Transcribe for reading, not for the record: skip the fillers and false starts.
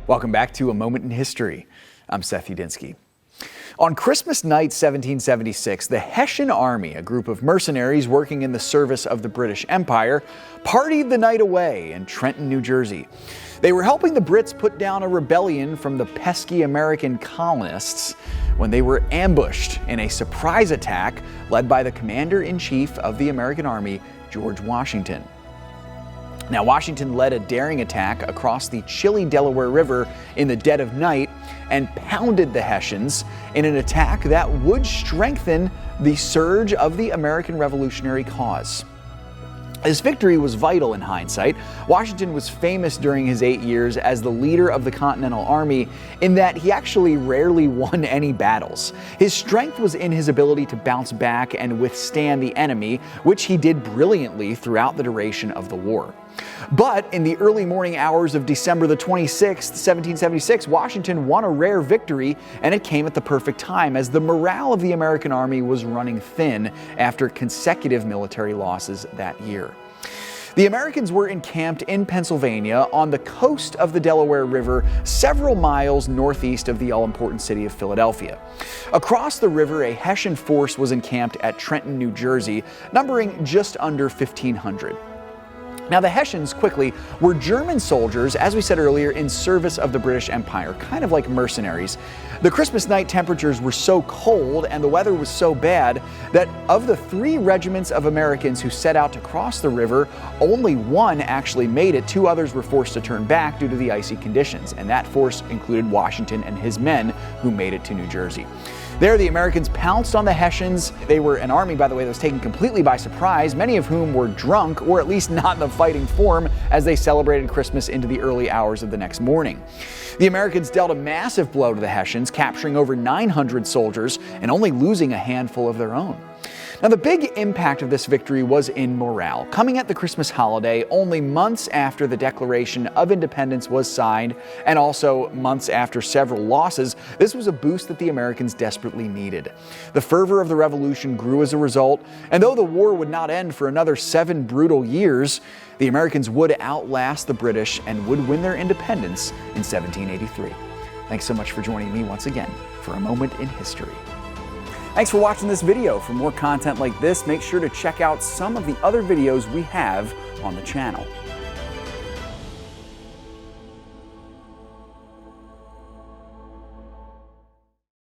Welcome back to A Moment in History. I'm 𝙎𝙐𝘽𝙎𝘾. On Christmas night 1776, the Hessian Army, a group of mercenaries working in the service of the British Empire, partied the night away in Trenton, New Jersey. They were helping the Brits put down a rebellion from the pesky American colonists when they were ambushed in a surprise attack led by the commander-in-chief of the American Army, George Washington. Now, Washington led a daring attack across the chilly Delaware River in the dead of night and pounded the Hessians in an attack that would strengthen the surge of the American Revolutionary cause. His victory was vital in hindsight. Washington was famous during his 8 years as the leader of the Continental Army in that he actually rarely won any battles. His strength was in his ability to bounce back and withstand the enemy, which he did brilliantly throughout the duration of the war. But in the early morning hours of December the 26th, 1776, Washington won a rare victory, and it came at the perfect time as the morale of the American army was running thin after consecutive military losses that year. The Americans were encamped in Pennsylvania on the coast of the Delaware River, several miles northeast of the all-important city of Philadelphia. Across the river, a Hessian force was encamped at Trenton, New Jersey, numbering just under 1,500. Now, the Hessians, quickly, were German soldiers, as we said earlier, in service of the British Empire, kind of like mercenaries. The Christmas night temperatures were so cold and the weather was so bad that of the 3 regiments of Americans who set out to cross the river, only one actually made it. 2 others were forced to turn back due to the icy conditions, and that force included Washington and his men, who made it to New Jersey. There, the Americans pounced on the Hessians. They were an army, by the way, that was taken completely by surprise, many of whom were drunk, or at least not in the fighting form, as they celebrated Christmas into the early hours of the next morning. The Americans dealt a massive blow to the Hessians, capturing over 900 soldiers and only losing a handful of their own. Now, the big impact of this victory was in morale. Coming at the Christmas holiday only months after the Declaration of Independence was signed, and also months after several losses, this was a boost that the Americans desperately needed. The fervor of the Revolution grew as a result, and though the war would not end for another 7 brutal years, the Americans would outlast the British and would win their independence in 1783. Thanks so much for joining me once again for A Moment in History. Thanks for watching this video. For more content like this, make sure to check out some of the other videos we have on the channel.